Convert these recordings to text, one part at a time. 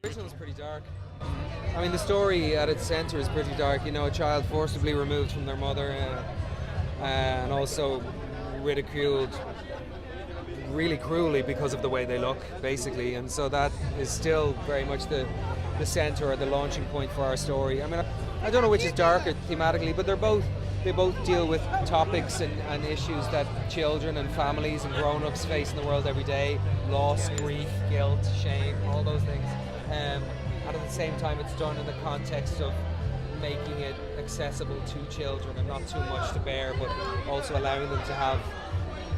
The original is pretty dark. I mean, the story at its centre is pretty dark. You know, a child forcibly removed from their mother and also ridiculed really cruelly because of the way they look, basically. And so that is still very much the centre or the launching point for our story. I mean, I don't know which is darker thematically, but they both deal with topics and issues that children and families and grown-ups face in the world every day. Loss, grief, guilt, shame, all those things. And at the same time, it's done in the context of making it accessible to children and not too much to bear, but also allowing them to have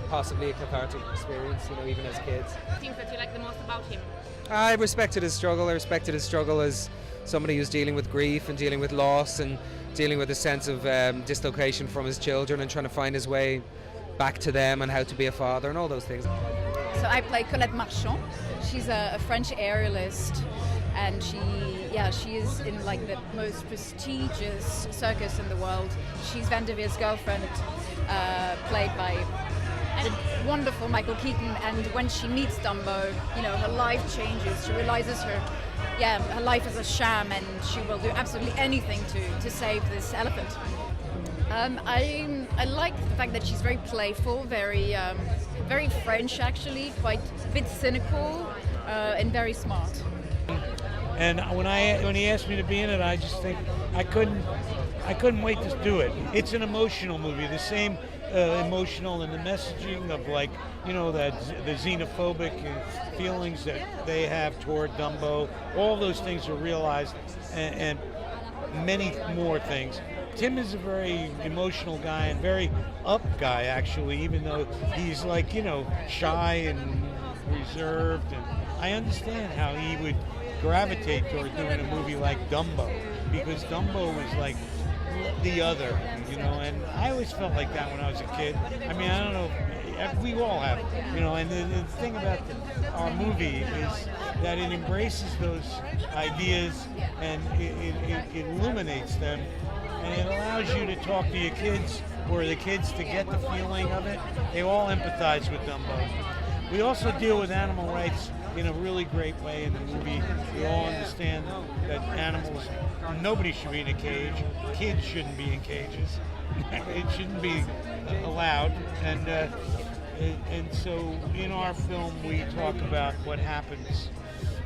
possibly a cathartic experience, you know, even as kids. Things that you like the most about him? I respected his struggle. I respected his struggle as somebody who's dealing with grief and dealing with loss and dealing with a sense of dislocation from his children and trying to find his way back to them and how to be a father and all those things. So I play Colette Marchant. She's a French aerialist, and she is in like the most prestigious circus in the world. She's Van der Veer's girlfriend, played by the wonderful Michael Keaton, and when she meets Dumbo, you know, her life changes. She realizes her life is a sham, and she will do absolutely anything to save this elephant. I like the fact that she's very playful, very French actually, quite a bit cynical, and very smart. And when he asked me to be in it, I just think I couldn't wait to do it. It's an emotional movie, the same emotional and the messaging of, like, you know, that the xenophobic feelings that they have toward Dumbo. All those things are realized, and many more things. Tim is a very emotional guy and very up guy, actually, even though he's, like, you know, shy and reserved. And I understand how he would gravitate toward doing a movie like Dumbo, because Dumbo was like the other, you know, and I always felt like that when I was a kid. I mean, I don't know, we all have, you know, and the thing about our movie is that it embraces those ideas and it illuminates them, and it allows you to talk to your kids or the kids to get the feeling of it. They all empathize with Dumbo. We also deal with animal rights in a really great way in the movie. We all understand that animals, nobody should be in a cage. Kids shouldn't be in cages. It shouldn't be allowed. And so in our film we talk about what happens,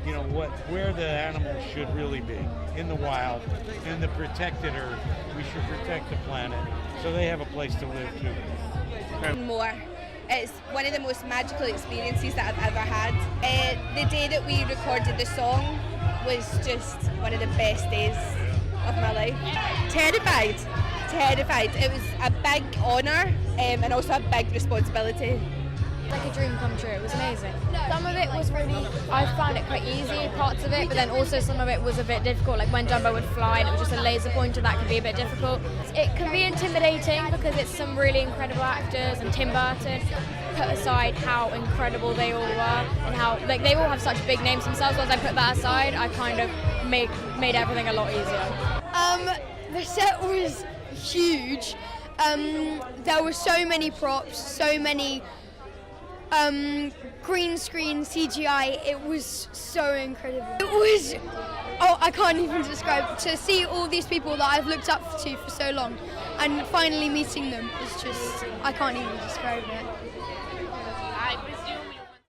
you know, where the animals should really be in the wild, in the protected earth. We should protect the planet so they have a place to live too. More. It's one of the most magical experiences that I've ever had. The day that we recorded the song was just one of the best days of my life. Terrified. It was a big honour and also a big responsibility. Like a dream come true. It was amazing. Some of it was really, I found it quite easy, parts of it, but then also some of it was a bit difficult, like when Dumbo would fly and it was just a laser pointer, that could be a bit difficult. It can be intimidating because it's some really incredible actors, and Tim Burton, put aside how incredible they all were and how, like, they all have such big names themselves. Once I put that aside, I kind of made everything a lot easier. The set was huge. There were so many props, so many green screen CGI. It was so incredible. It was, I can't even describe. To see all these people that I've looked up to for so long and finally meeting them is just, I can't even describe it.